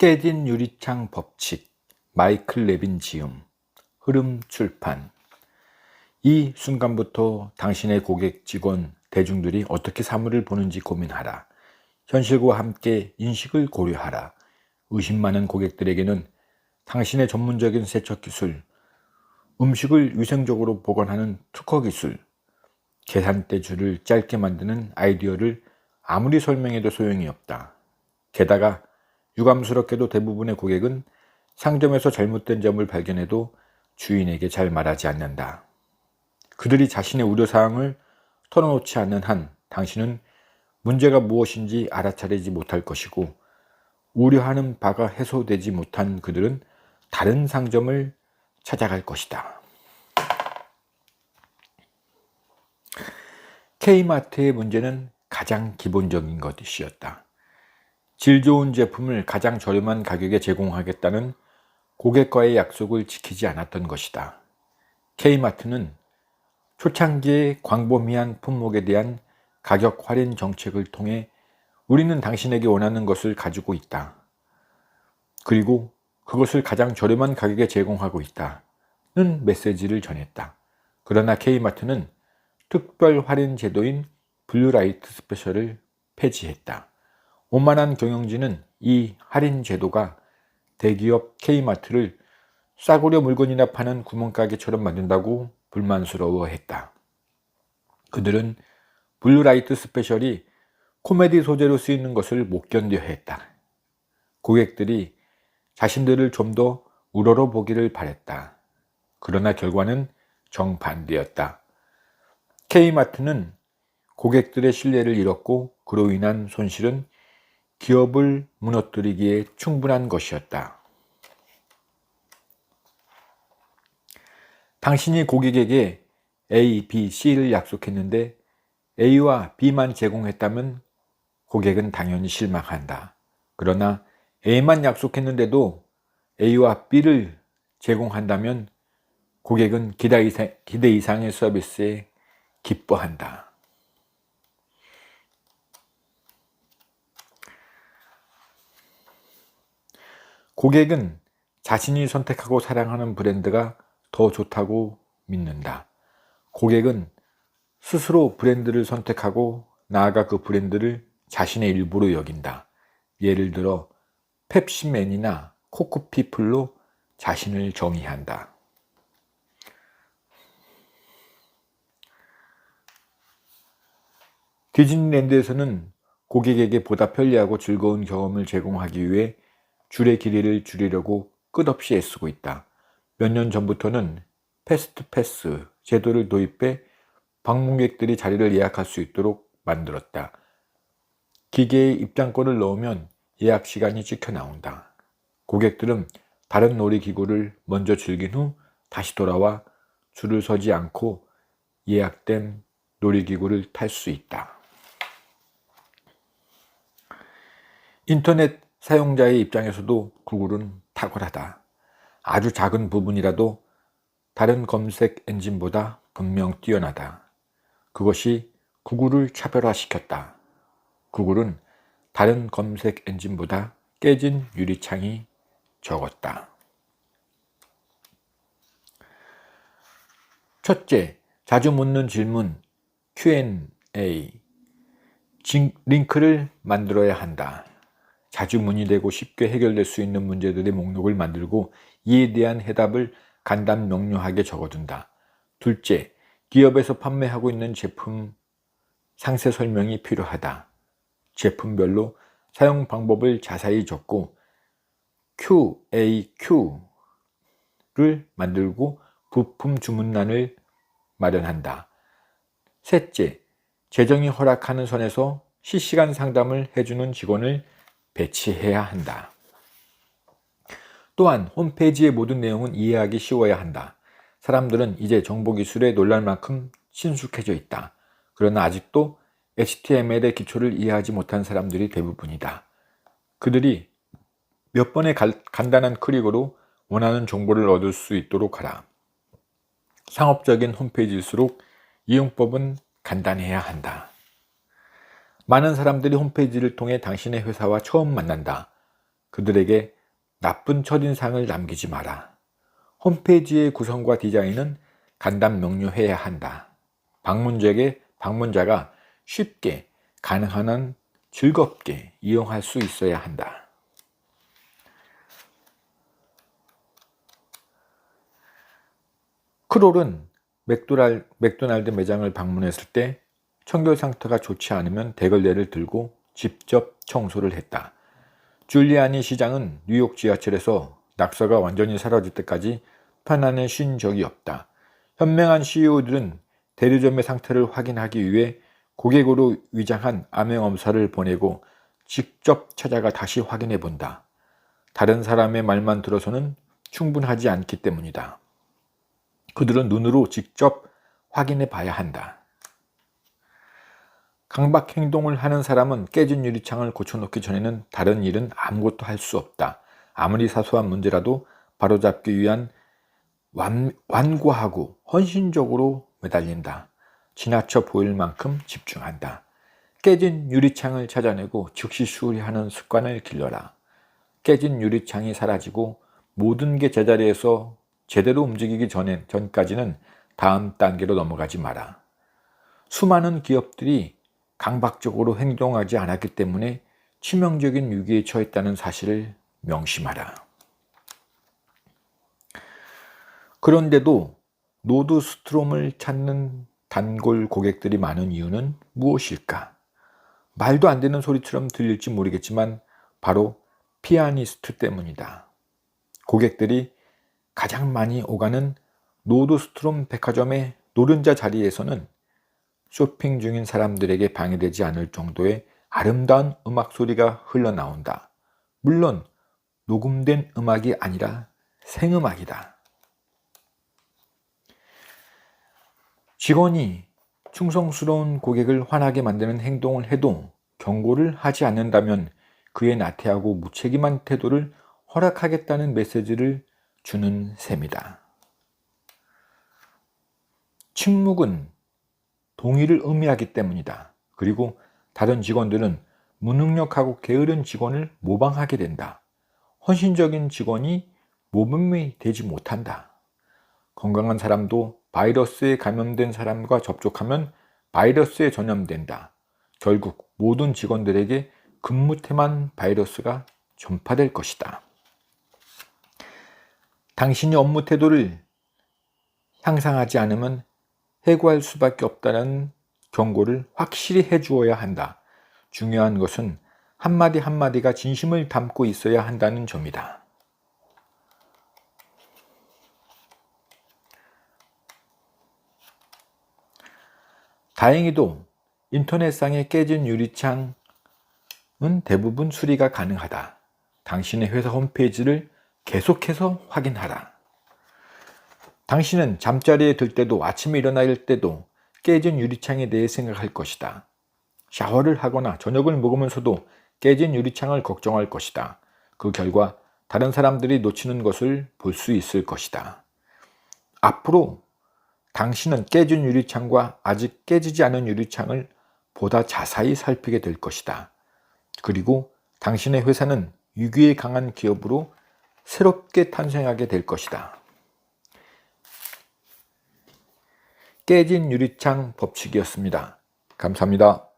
깨진 유리창 법칙, 마이클 레빈 지음, 흐름 출판. 이 순간부터 당신의 고객, 직원, 대중들이 어떻게 사물을 보는지 고민하라. 현실과 함께 인식을 고려하라. 의심 많은 고객들에게는 당신의 전문적인 세척 기술, 음식을 위생적으로 보관하는 특허 기술, 계산대 줄을 짧게 만드는 아이디어를 아무리 설명해도 소용이 없다. 게다가 유감스럽게도 대부분의 고객은 상점에서 잘못된 점을 발견해도 주인에게 잘 말하지 않는다. 그들이 자신의 우려사항을 털어놓지 않는 한 당신은 문제가 무엇인지 알아차리지 못할 것이고, 우려하는 바가 해소되지 못한 그들은 다른 상점을 찾아갈 것이다. K마트의 문제는 가장 기본적인 것이었다. 질 좋은 제품을 가장 저렴한 가격에 제공하겠다는 고객과의 약속을 지키지 않았던 것이다. K마트는 초창기의 광범위한 품목에 대한 가격 할인 정책을 통해 우리는 당신에게 원하는 것을 가지고 있다. 그리고 그것을 가장 저렴한 가격에 제공하고 있다는 메시지를 전했다. 그러나 K마트는 특별 할인 제도인 블루라이트 스페셜을 폐지했다. 오만한 경영진은 이 할인 제도가 대기업 K마트를 싸구려 물건이나 파는 구멍가게처럼 만든다고 불만스러워했다. 그들은 블루라이트 스페셜이 코미디 소재로 쓰이는 것을 못 견뎌했다. 고객들이 자신들을 좀 더 우러러보기를 바랬다. 그러나 결과는 정반대였다. K마트는 고객들의 신뢰를 잃었고, 그로 인한 손실은 기업을 무너뜨리기에 충분한 것이었다. 당신이 고객에게 A, B, C를 약속했는데 A와 B만 제공했다면 고객은 당연히 실망한다. 그러나 A만 약속했는데도 A와 B를 제공한다면 고객은 기대 이상의 서비스에 기뻐한다. 고객은 자신이 선택하고 사랑하는 브랜드가 더 좋다고 믿는다. 고객은 스스로 브랜드를 선택하고 나아가 그 브랜드를 자신의 일부로 여긴다. 예를 들어 펩시맨이나 코코피플로 자신을 정의한다. 디즈니랜드에서는 고객에게 보다 편리하고 즐거운 경험을 제공하기 위해 줄의 길이를 줄이려고 끝없이 애쓰고 있다. 몇 년 전부터는 패스트 패스 제도를 도입해 방문객들이 자리를 예약할 수 있도록 만들었다. 기계에 입장권을 넣으면 예약 시간이 찍혀 나온다. 고객들은 다른 놀이기구를 먼저 즐긴 후 다시 돌아와 줄을 서지 않고 예약된 놀이기구를 탈 수 있다. 인터넷 사용자의 입장에서도 구글은 탁월하다. 아주 작은 부분이라도 다른 검색 엔진보다 분명 뛰어나다. 그것이 구글을 차별화시켰다. 구글은 다른 검색 엔진보다 깨진 유리창이 적었다. 첫째, 자주 묻는 질문 Q&A. 링크를 만들어야 한다. 자주 문의되고 쉽게 해결될 수 있는 문제들의 목록을 만들고 이에 대한 해답을 간단 명료하게 적어둔다. 둘째, 기업에서 판매하고 있는 제품 상세 설명이 필요하다. 제품별로 사용 방법을 자세히 적고 QAQ를 만들고 부품 주문란을 마련한다. 셋째, 재정이 허락하는 선에서 실시간 상담을 해주는 직원을 배치해야 한다. 또한 홈페이지의 모든 내용은 이해하기 쉬워야 한다. 사람들은 이제 정보기술에 놀랄 만큼 친숙해져 있다. 그러나 아직도 HTML의 기초를 이해하지 못한 사람들이 대부분이다. 그들이 몇 번의 간단한 클릭으로 원하는 정보를 얻을 수 있도록 하라. 상업적인 홈페이지일수록 이용법은 간단해야 한다. 많은 사람들이 홈페이지를 통해 당신의 회사와 처음 만난다. 그들에게 나쁜 첫인상을 남기지 마라. 홈페이지의 구성과 디자인은 간단 명료해야 한다. 방문자가 쉽게 가능한 한 즐겁게 이용할 수 있어야 한다. 크롤은 맥도날드 매장을 방문했을 때 청결 상태가 좋지 않으면 대걸레를 들고 직접 청소를 했다. 줄리아니 시장은 뉴욕 지하철에서 낙서가 완전히 사라질 때까지 편안히 쉰 적이 없다. 현명한 CEO들은 대리점의 상태를 확인하기 위해 고객으로 위장한 암행엄사를 보내고 직접 찾아가 다시 확인해 본다. 다른 사람의 말만 들어서는 충분하지 않기 때문이다. 그들은 눈으로 직접 확인해 봐야 한다. 강박 행동을 하는 사람은 깨진 유리창을 고쳐놓기 전에는 다른 일은 아무것도 할 수 없다. 아무리 사소한 문제라도 바로잡기 위한 완고하고 헌신적으로 매달린다. 지나쳐 보일 만큼 집중한다. 깨진 유리창을 찾아내고 즉시 수리하는 습관을 길러라. 깨진 유리창이 사라지고 모든 게 제자리에서 제대로 움직이기 전까지는 다음 단계로 넘어가지 마라. 수많은 기업들이 강박적으로 행동하지 않았기 때문에 치명적인 위기에 처했다는 사실을 명심하라. 그런데도 노드스트롬을 찾는 단골 고객들이 많은 이유는 무엇일까? 말도 안 되는 소리처럼 들릴지 모르겠지만 바로 피아니스트 때문이다. 고객들이 가장 많이 오가는 노드스트롬 백화점의 노른자 자리에서는 쇼핑 중인 사람들에게 방해되지 않을 정도의 아름다운 음악 소리가 흘러나온다. 물론 녹음된 음악이 아니라 생음악이다. 직원이 충성스러운 고객을 화나게 만드는 행동을 해도 경고를 하지 않는다면 그의 나태하고 무책임한 태도를 허락하겠다는 메시지를 주는 셈이다. 침묵은 동의를 의미하기 때문이다. 그리고 다른 직원들은 무능력하고 게으른 직원을 모방하게 된다. 헌신적인 직원이 모범이 되지 못한다. 건강한 사람도 바이러스에 감염된 사람과 접촉하면 바이러스에 전염된다. 결국 모든 직원들에게 근무태만 바이러스가 전파될 것이다. 당신이 업무 태도를 향상하지 않으면 해고할 수밖에 없다는 경고를 확실히 해주어야 한다. 중요한 것은 한마디 한마디가 진심을 담고 있어야 한다는 점이다. 다행히도 인터넷상의 깨진 유리창은 대부분 수리가 가능하다. 당신의 회사 홈페이지를 계속해서 확인하라. 당신은 잠자리에 들 때도 아침에 일어날 때도 깨진 유리창에 대해 생각할 것이다. 샤워를 하거나 저녁을 먹으면서도 깨진 유리창을 걱정할 것이다. 그 결과 다른 사람들이 놓치는 것을 볼 수 있을 것이다. 앞으로 당신은 깨진 유리창과 아직 깨지지 않은 유리창을 보다 자세히 살피게 될 것이다. 그리고 당신의 회사는 위기에 강한 기업으로 새롭게 탄생하게 될 것이다. 깨진 유리창 법칙이었습니다. 감사합니다.